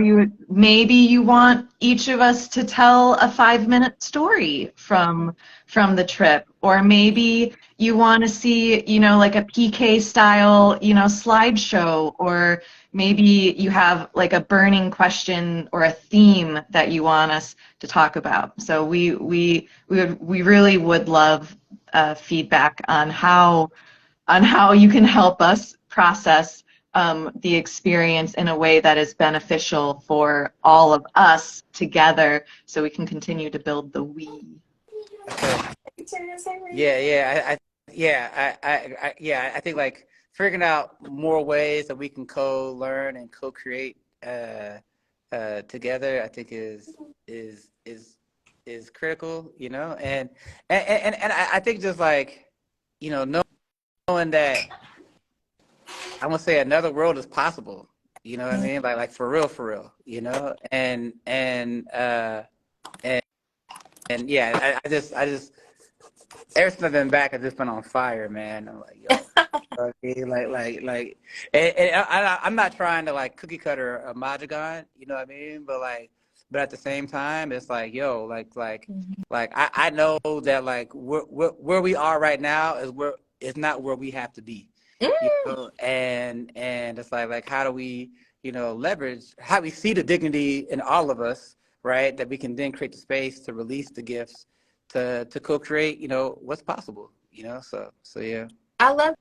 maybe you want each of us to tell a 5-minute story from the trip, or maybe you want to see, like a PK style, slideshow, or maybe you have like a burning question or a theme that you want us to talk about. So we really would love feedback on how you can help us process the experience in a way that is beneficial for all of us together so we can continue to build the we. Okay. I think like figuring out more ways that we can co-learn and co-create together, I think is critical, and I think just like, knowing that I want to say another world is possible, you know what I mean? Like for real, and yeah, I just ever since I've been back, I've just been on fire, man. I'm like, yo, okay, I'm not trying to like cookie cutter a Mondragon, you know what I mean? But at the same time, it's like, yo, I know that like where we are right now is not where we have to be, and it's like how do we, leverage how we see the dignity in all of us, right? That we can then create the space to release the gifts to co-create, what's possible, so yeah. I love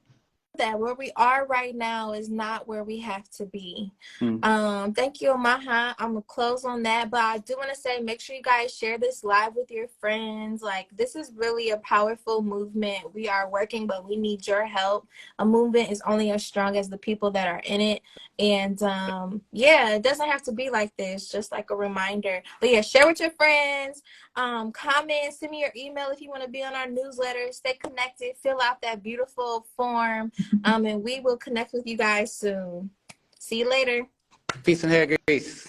that where we are right now is not where we have to be. Thank you, Amaha. I'm gonna close on that, but I do want to say make sure you guys share this live with your friends. Like, this is really a powerful movement. We are working, but we need your help. A movement is only as strong as the people that are in it. And yeah, it doesn't have to be like this, just like a reminder. But yeah, share with your friends, comment, send me your email if you want to be on our newsletter. Stay connected, fill out that beautiful form, and we will connect with you guys soon. See you later. Peace and hair, Grace.